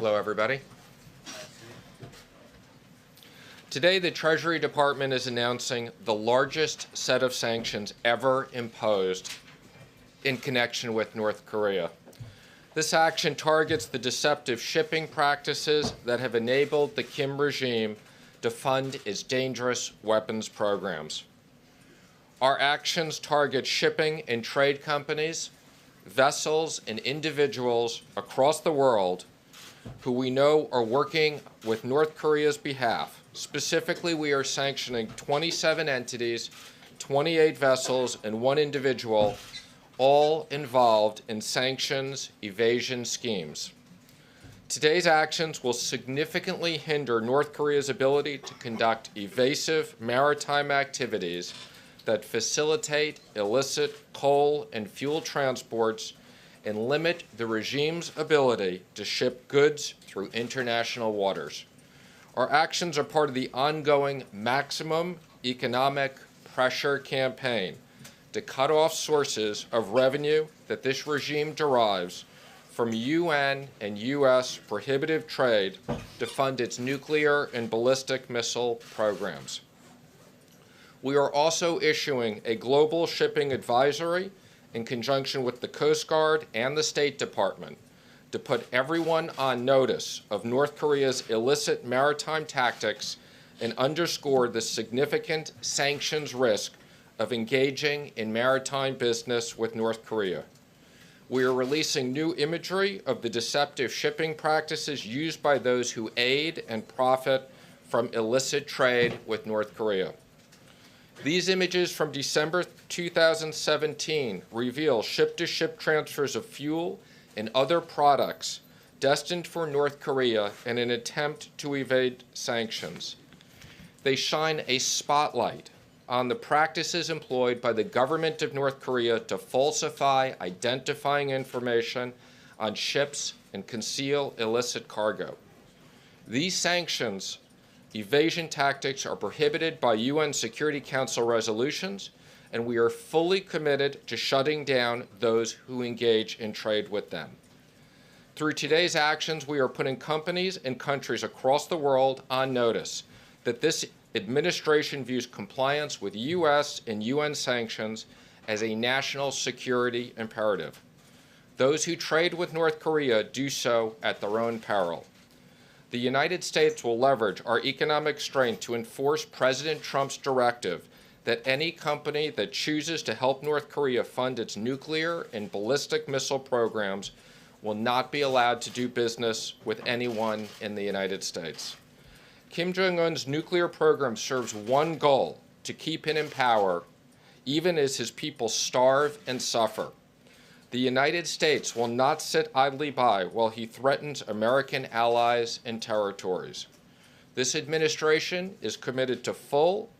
Hello, everybody. Today, the Treasury Department is announcing the largest set of sanctions ever imposed in connection with North Korea. This action targets the deceptive shipping practices that have enabled the Kim regime to fund its dangerous weapons programs. Our actions target shipping and trade companies, vessels, and individuals across the world who we know are working with North Korea's behalf. Specifically, we are sanctioning 27 entities, 28 vessels, and 1 individual, all involved in sanctions evasion schemes. Today's actions will significantly hinder North Korea's ability to conduct evasive maritime activities that facilitate illicit coal and fuel transports and limit the regime's ability to ship goods through international waters. Our actions are part of the ongoing maximum economic pressure campaign to cut off sources of revenue that this regime derives from UN and U.S. prohibitive trade to fund its nuclear and ballistic missile programs. We are also issuing a global shipping advisory in conjunction with the Coast Guard and the State Department to put everyone on notice of North Korea's illicit maritime tactics and underscore the significant sanctions risk of engaging in maritime business with North Korea. We are releasing new imagery of the deceptive shipping practices used by those who aid and profit from illicit trade with North Korea. These images from December 2017 reveal ship-to-ship transfers of fuel and other products destined for North Korea in an attempt to evade sanctions. They shine a spotlight on the practices employed by the government of North Korea to falsify identifying information on ships and conceal illicit cargo. These sanctions evasion tactics are prohibited by UN Security Council resolutions, and we are fully committed to shutting down those who engage in trade with them. Through today's actions, we are putting companies and countries across the world on notice that this administration views compliance with U.S. and UN sanctions as a national security imperative. Those who trade with North Korea do so at their own peril. The United States will leverage our economic strength to enforce President Trump's directive that any company that chooses to help North Korea fund its nuclear and ballistic missile programs will not be allowed to do business with anyone in the United States. Kim Jong-un's nuclear program serves one goal: to keep him in power, even as his people starve and suffer. The United States will not sit idly by while he threatens American allies and territories. This administration is committed to full,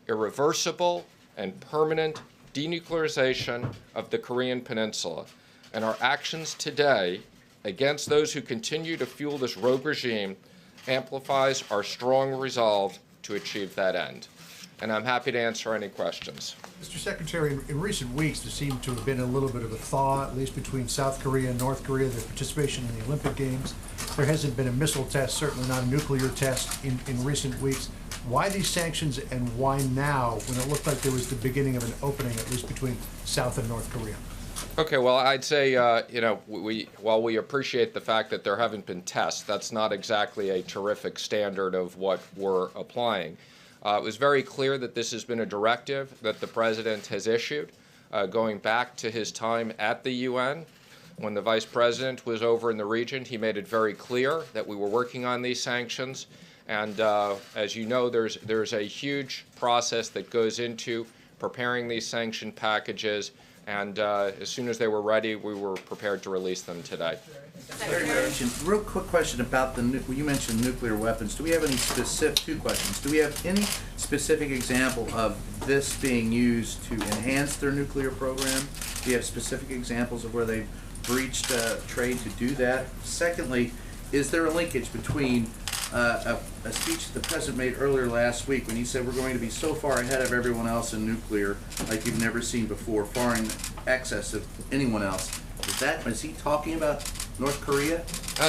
irreversible, and permanent denuclearization of the Korean Peninsula, and our actions today against those who continue to fuel this rogue regime amplifies our strong resolve to achieve that end. And I'm happy to answer any questions. Mr. Secretary, in recent weeks, there seemed to have been a little bit of a thaw, at least between South Korea and North Korea, their participation in the Olympic Games. There hasn't been a missile test, certainly not a nuclear test in recent weeks. Why these sanctions, and why now, when it looked like there was the beginning of an opening, at least between South and North Korea? Okay, well, I'd say, while we appreciate the fact that there haven't been tests, that's not exactly a terrific standard of what we're applying. It was very clear that this has been a directive that the President has issued, going back to his time at the UN. When the Vice President was over in the region, he made it very clear that we were working on these sanctions. And as you know, there's a huge process that goes into preparing these sanction packages. And as soon as they were ready, we were prepared to release them today. Real quick question about you mentioned nuclear weapons. Do we have any specific, 2 questions. Do we have any specific example of this being used to enhance their nuclear program? Do you have specific examples of where they've breached trade to do that? Secondly, is there a linkage between a speech that the President made earlier last week when he said we're going to be so far ahead of everyone else in nuclear like you've never seen before, far in excess of anyone else? Is he talking about North Korea?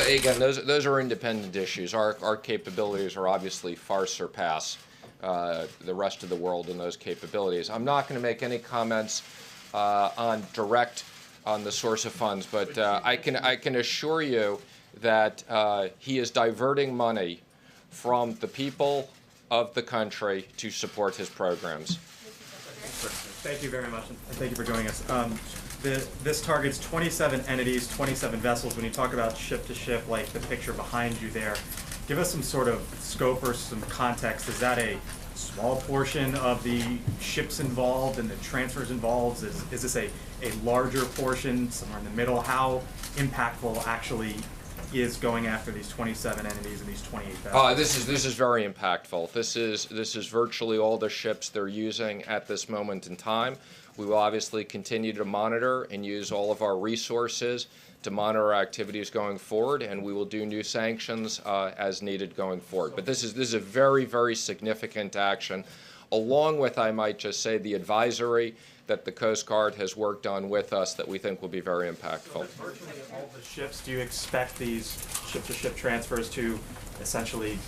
Again, those are independent issues. Our capabilities are obviously far surpass the rest of the world in those capabilities. I'm not going to make any comments on the source of funds, but I can assure you that he is diverting money from the people of the country to support his programs. Thank you very much, and thank you for joining us. This targets 27 entities, 27 vessels. When you talk about ship-to-ship, like the picture behind you there, give us some sort of scope or some context. Is that a small portion of the ships involved and the transfers involved? Is this a larger portion, somewhere in the middle? How impactful actually is going after these 27 entities and these 28 vessels? This is very impactful. This is virtually all the ships they're using at this moment in time. We will obviously continue to monitor and use all of our resources to monitor our activities going forward, and we will do new sanctions as needed going forward. But this is a very, very significant action, along with, I might just say, the advisory that the Coast Guard has worked on with us that we think will be very impactful. So virtually all the ships, do you expect these ship-to-ship transfers to essentially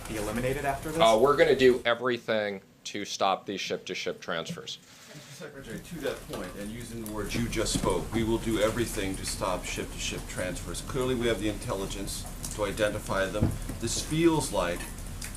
be eliminated after this? We're going to do everything to stop these ship-to-ship transfers. Mr. Secretary, to that point, and using the words you just spoke, we will do everything to stop ship-to-ship transfers. Clearly, we have the intelligence to identify them. This feels like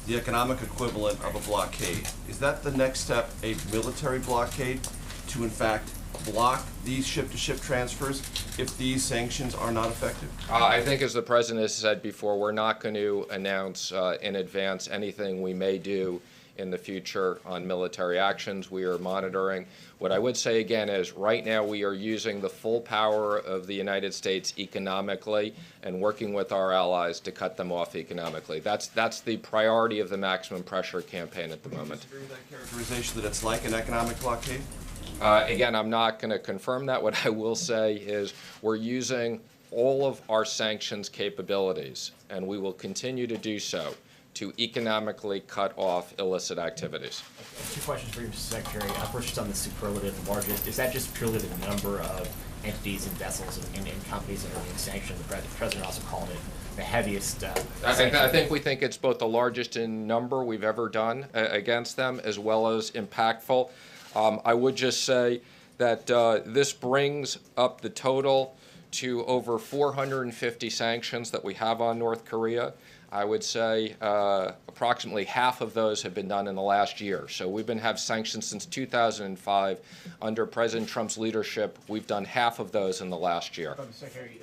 the economic equivalent of a blockade. Is that the next step, a military blockade, to in fact block these ship-to-ship transfers if these sanctions are not effective? I think, as the President has said before, we're not going to announce in advance anything we may do in the future on military actions. We are monitoring. What I would say again is right now we are using the full power of the United States economically and working with our allies to cut them off economically. That's the priority of the maximum pressure campaign at the moment. Would you disagree with that characterization that it's like an economic blockade? Again, I'm not going to confirm that. What I will say is we're using all of our sanctions capabilities, and we will continue to do so, to economically cut off illicit activities. Two questions for you, Mr. Secretary. First, just on the superlative, the largest, is that just purely the number of entities and vessels and companies that are being sanctioned? The President also called it the heaviest. I think we think it's both the largest in number we've ever done against them, as well as impactful. I would just say that this brings up the total to over 450 sanctions that we have on North Korea. I would say approximately half of those have been done in the last year. So we've been have sanctions since 2005. Under President Trump's leadership, we've done half of those in the last year.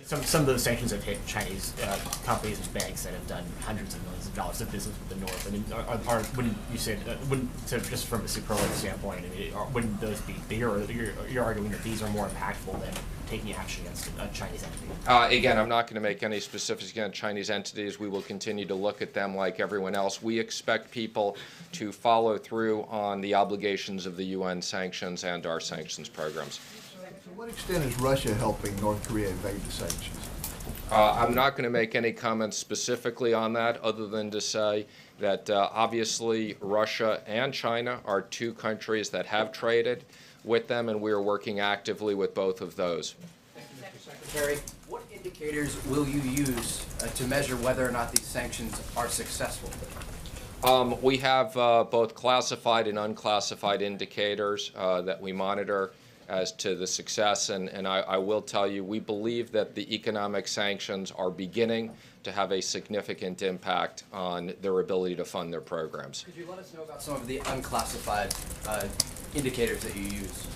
Some of those sanctions have hit Chinese companies and banks that have done hundreds of millions of dollars of business with the North. I mean, wouldn't you say, just from a superlative standpoint, I mean, wouldn't those be bigger? Or you're arguing that these are more impactful than taking action against a Chinese entity? Again, I'm not going to make any specifics against Chinese entities. We will continue to look at them like everyone else. We expect people to follow through on the obligations of the UN sanctions and our sanctions programs. To what extent is Russia helping North Korea evade the sanctions? I'm not going to make any comments specifically on that, other than to say that obviously Russia and China are two countries that have traded with them, and we are working actively with both of those. Thank you, Mr. Secretary. What indicators will you use to measure whether or not these sanctions are successful? We have both classified and unclassified indicators that we monitor as to the success, and I will tell you, we believe that the economic sanctions are beginning to have a significant impact on their ability to fund their programs. Could you let us know about some of the unclassified indicators that you use?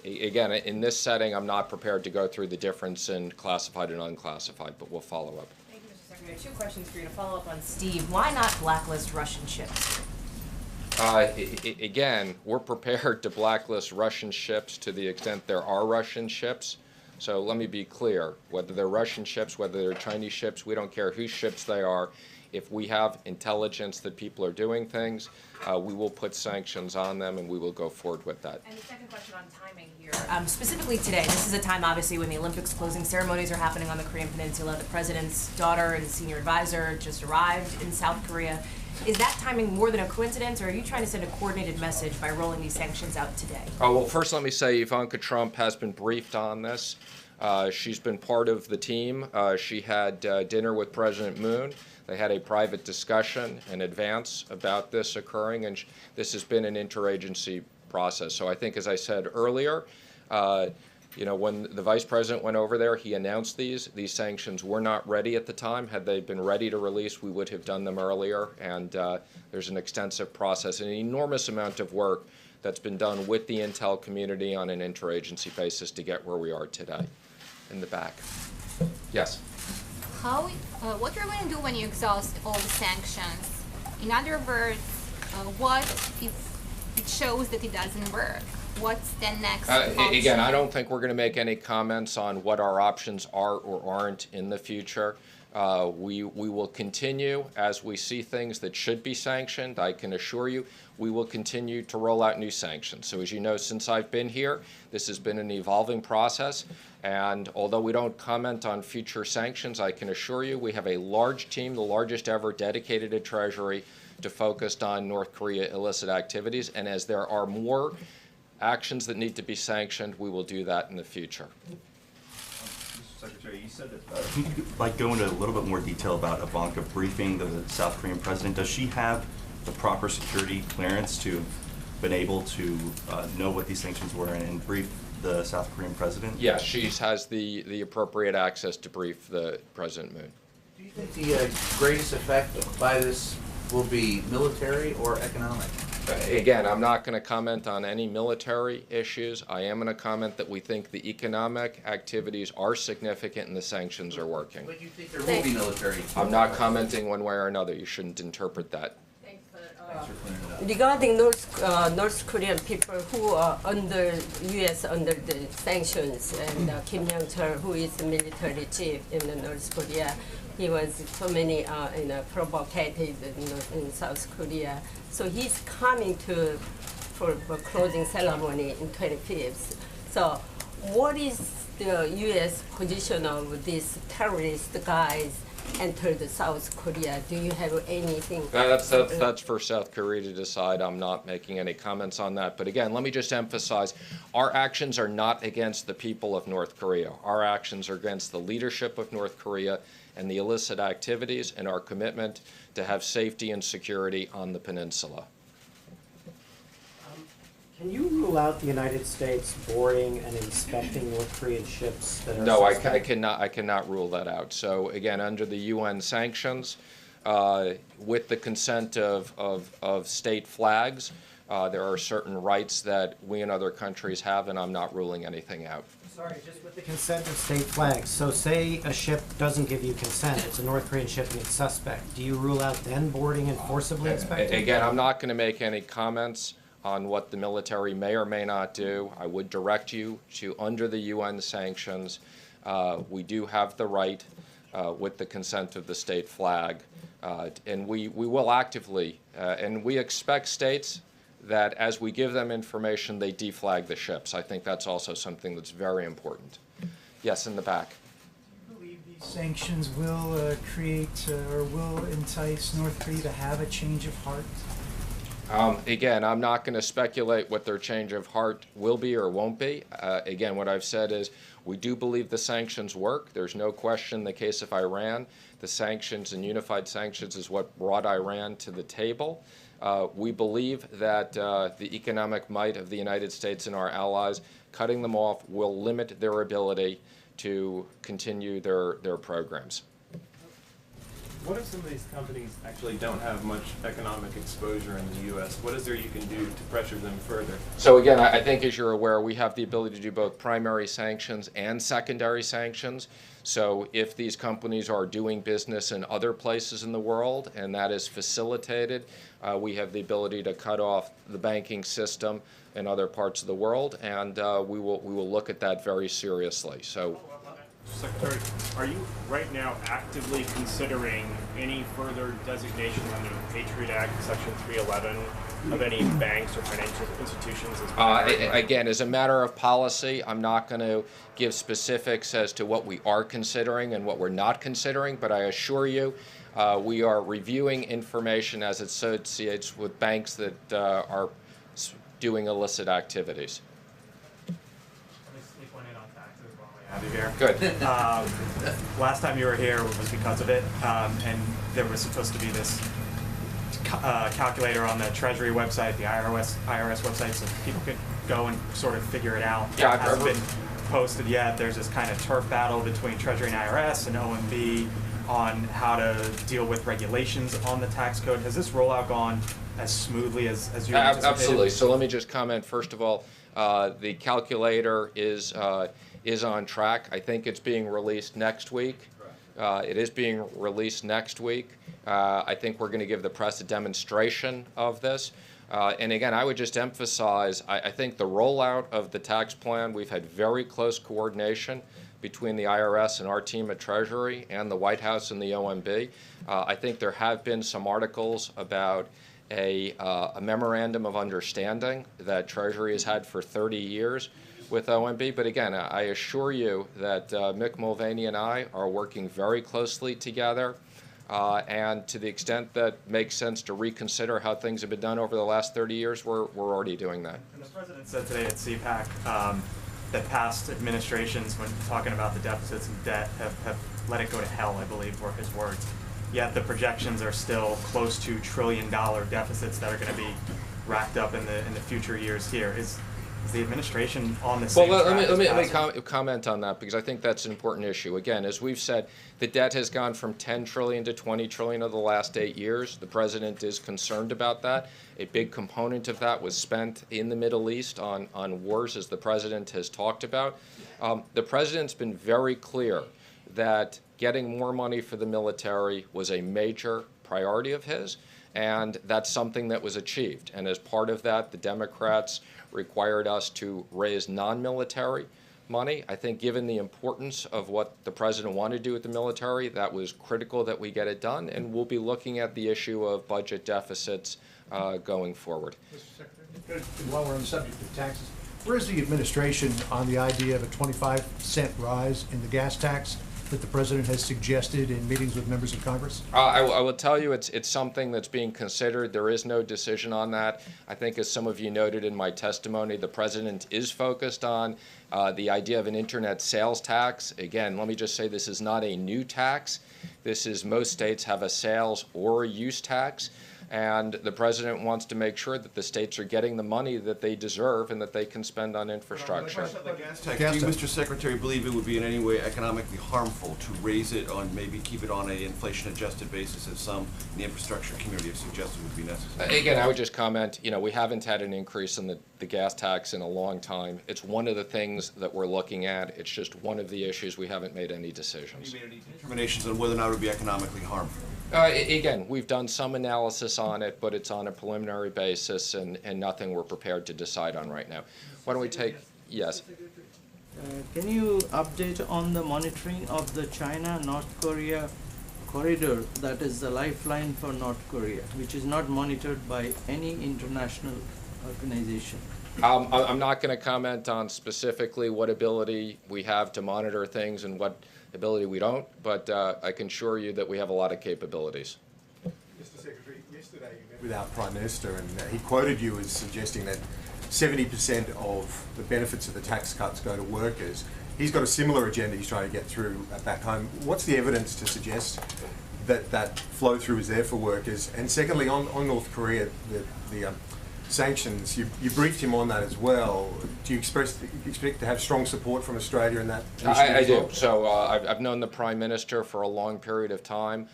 Again, in this setting, I'm not prepared to go through the difference in classified and unclassified, but we'll follow up. Thank you, Mr. Secretary. Two questions for you to follow up on Steve. Why not blacklist Russian ships? Again, we're prepared to blacklist Russian ships to the extent there are Russian ships. So let me be clear, whether they're Russian ships, whether they're Chinese ships, we don't care whose ships they are. If we have intelligence that people are doing things, we will put sanctions on them, and we will go forward with that. And the second question on timing here. Specifically today, this is a time, obviously, when the Olympics closing ceremonies are happening on the Korean Peninsula. The president's daughter and senior advisor just arrived in South Korea. Is that timing more than a coincidence, or are you trying to send a coordinated message by rolling these sanctions out today? Well, first let me say Ivanka Trump has been briefed on this She's been part of the team. She had dinner with President Moon. They had a private discussion in advance about this occurring, and this has been an interagency process. So I think, as I said earlier, when the Vice President went over there, he announced these. These sanctions were not ready at the time. Had they been ready to release, we would have done them earlier. And there's an extensive process, an enormous amount of work that's been done with the intel community on an interagency basis to get where we are today. In the back. Yes? What you're going to do when you exhaust all the sanctions? In other words, what if it shows that it doesn't work? What's the next option? Again, I don't think we're going to make any comments on what our options are or aren't in the future. We will continue as we see things that should be sanctioned. I can assure you we will continue to roll out new sanctions. So as you know, since I've been here, this has been an evolving process. And although we don't comment on future sanctions, I can assure you we have a large team, the largest ever dedicated at Treasury, to focus on North Korea illicit activities. And as there are more actions that need to be sanctioned, we will do that in the future. Mr. Secretary, you said that, can you go into a little bit more detail about Ivanka briefing the South Korean president? Does she have the proper security clearance to have been able to know what these sanctions were and brief the South Korean president? Yes, she has the appropriate access to brief the President Moon. Do you think the greatest effect by this will be military or economic? Again, I'm not going to comment on any military issues. I am going to comment that we think the economic activities are significant and the sanctions are working. But you think there will be military? I'm not commenting one way or another. You shouldn't interpret that. Regarding North Korean people who are under U.S. under the sanctions, and Kim Young-chol, who is the military chief in North Korea, he was so many provocated in South Korea. So he's coming for closing ceremony in 25th. So what is the U.S. position of these terrorist guys entered South Korea? Do you have anything? That's for South Korea to decide. I'm not making any comments on that. But again, let me just emphasize, our actions are not against the people of North Korea. Our actions are against the leadership of North Korea and the illicit activities and our commitment to have safety and security on the peninsula. Can you rule out the United States boarding and inspecting North Korean ships that are No, I cannot rule that out. So again, under the UN sanctions, with the consent of state flags, there are certain rights that we and other countries have, and I'm not ruling anything out. Sorry, just with the consent of state flags. So say a ship doesn't give you consent, it's a North Korean ship and it's suspect. Do you rule out then boarding and forcibly inspecting? Again, I'm not going to make any comments on what the military may or may not do. I would direct you to, under the UN sanctions, we do have the right, with the consent of the state flag, and we will actively, and we expect states that as we give them information, they deflag the ships. I think that's also something that's very important. Yes, in the back. Do you believe these sanctions will create or will entice North Korea to have a change of heart? Again, I'm not going to speculate what their change of heart will be or won't be. Again, what I've said is we do believe the sanctions work. There's no question in the case of Iran. The sanctions and unified sanctions is what brought Iran to the table. We believe that the economic might of the United States and our allies, cutting them off, will limit their ability to continue their programs. What if some of these companies actually don't have much economic exposure in the U.S.? What is there you can do to pressure them further? So again, I think as you're aware, we have the ability to do both primary sanctions and secondary sanctions. So if these companies are doing business in other places in the world and that is facilitated, we have the ability to cut off the banking system in other parts of the world, and we will look at that very seriously. So. Secretary, are you right now actively considering any further designation under the Patriot Act, Section 311, of any banks or financial institutions? Again, as a matter of policy, I'm not going to give specifics as to what we are considering and what we're not considering, but I assure you we are reviewing information as it associates with banks that are doing illicit activities. Have you here? Good. Last time you were here was because of it, and there was supposed to be this calculator on the Treasury website, the IRS website, so people could go and sort of figure it out. Yeah, It hasn't been posted yet. There's this kind of turf battle between Treasury and IRS and OMB on how to deal with regulations on the tax code. Has this rollout gone as smoothly as you anticipated? Absolutely. So let me just comment, first of all, the calculator is on track. I think it's being released next week. It is being released next week. I think we're going to give the press a demonstration of this. And again, I would just emphasize, I think the rollout of the tax plan, we've had very close coordination between the IRS and our team at Treasury and the White House and the OMB. I think there have been some articles about a memorandum of understanding that Treasury has had for 30 years with OMB. But again, I assure you that Mick Mulvaney and I are working very closely together. And to the extent that makes sense to reconsider how things have been done over the last 30 years, we're already doing that. And the President said today at CPAC that past administrations, when talking about the deficits and debt, have let it go to hell, I believe were his words. Yet the projections are still close to $1 trillion deficits that are going to be racked up in the future years here. Is the administration on the same track? Let me comment on that, because I think that's an important issue. Again, as we've said, the debt has gone from 10 trillion to 20 trillion over the last 8 years. The president is concerned about that. A big component of that was spent in the Middle East on wars, as the president has talked about. The president's been very clear that getting more money for the military was a major priority of his, and that's something that was achieved. And as part of that, the Democrats required us to raise non-military money. I think given the importance of what the president wanted to do with the military, that was critical that we get it done, and we'll be looking at the issue of budget deficits going forward. Mr. Secretary, while we're on the subject of taxes, where is the administration on the idea of a 25-cent rise in the gas tax that the president has suggested in meetings with members of Congress? I will tell you it's something that's being considered. There is no decision on that. I think, as some of you noted in my testimony, the president is focused on the idea of an internet sales tax. Again, let me just say this is not a new tax. This is, most states have a sales or a use tax. And the president wants to make sure that the states are getting the money that they deserve and that they can spend on infrastructure. The gas tax, do you, Mr. Secretary, believe it would be in any way economically harmful to raise it on, maybe keep it on an inflation-adjusted basis, as some in the infrastructure community have suggested would be necessary? Again, I would just comment, we haven't had an increase in the gas tax in a long time. It's one of the things that we're looking at. It's just one of the issues. We haven't made any decisions. Have you made any determinations on whether or not it would be economically harmful? Again, we've done some analysis on it, but it's on a preliminary basis and nothing we're prepared to decide on right now. Why don't we take, yes. Can you update on the monitoring of the China-North Korea corridor that is the lifeline for North Korea, which is not monitored by any international organization? I'm not going to comment on specifically what ability we have to monitor things and what ability we don't, but I can assure you that we have a lot of capabilities. Mr. Secretary, yesterday you met with our Prime Minister, and he quoted you as suggesting that 70% of the benefits of the tax cuts go to workers. He's got a similar agenda he's trying to get through back home. What's the evidence to suggest that that flow through is there for workers? And secondly, on North Korea, the sanctions, you briefed him on that as well. Do you expect to have strong support from Australia in that initiative? I do. So I've known the Prime Minister for a long period of time.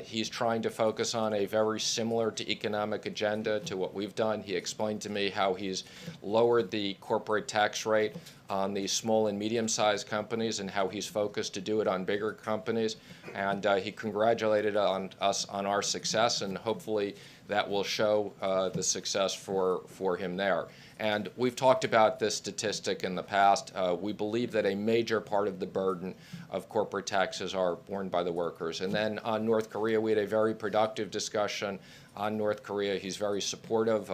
He's trying to focus on a very similar to economic agenda to what we've done. He explained to me how he's lowered the corporate tax rate on the small and medium-sized companies and how he's focused to do it on bigger companies. And he congratulated us on our success, and hopefully that will show the success for him there. And we've talked about this statistic in the past. We believe that a major part of the burden of corporate taxes are borne by the workers. And then on North Korea, we had a very productive discussion on North Korea. He's very supportive,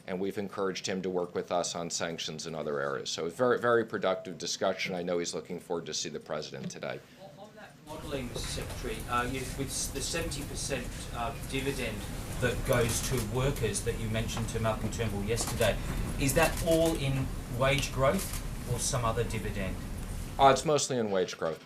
and we've encouraged him to work with us on sanctions in other areas. So a very, very productive discussion. I know he's looking forward to see the president today. On that modelling, Mr. Secretary, with the 70% dividend that goes to workers that you mentioned to Malcolm Turnbull yesterday, is that all in wage growth or some other dividend? It's mostly in wage growth.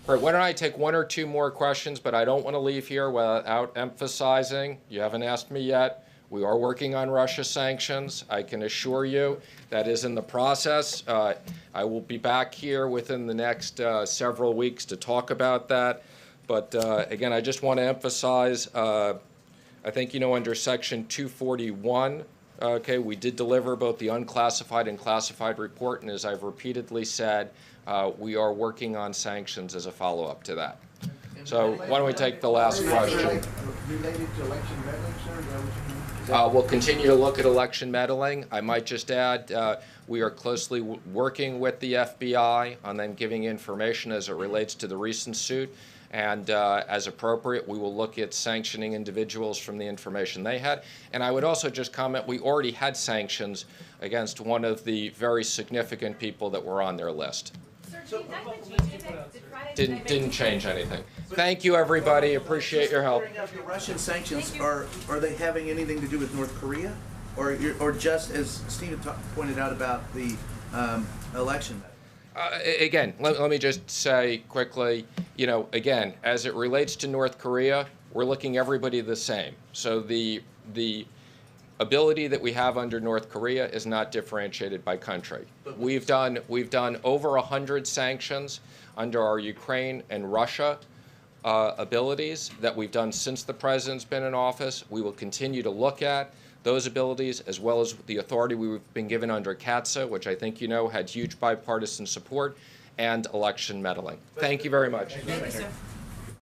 All right, why don't I take one or two more questions, but I don't want to leave here without emphasizing, you haven't asked me yet, we are working on Russia sanctions. I can assure you that is in the process. I will be back here within the next several weeks to talk about that. But again, I just want to emphasize, I think, you know, under Section 241, okay, we did deliver both the unclassified and classified report, and as I've repeatedly said, we are working on sanctions as a follow-up to that. So why don't we take the last question? Related to election meddling, sir? Is that what you mean? We'll continue to look at election meddling. I might just add, we are closely working with the FBI on them giving information as it relates to the recent suit. And as appropriate, we will look at sanctioning individuals from the information they had. And I would also just comment, we already had sanctions against one of the very significant people that were on their list. Didn't change anything. Thank you, everybody. Appreciate your help. The Russian sanctions, are they having anything to do with North Korea? Or just, as Stephen pointed out about the election? Again, let me just say quickly, you know, again, as it relates to North Korea, we're looking everybody the same. So the ability that we have under North Korea is not differentiated by country. We've done over 100 sanctions under our Ukraine and Russia abilities that we've done since the president's been in office. We will continue to look at those abilities, as well as the authority we've been given under CATSA, which I think you know had huge bipartisan support, and election meddling. Thank you very much. Thank you, sir.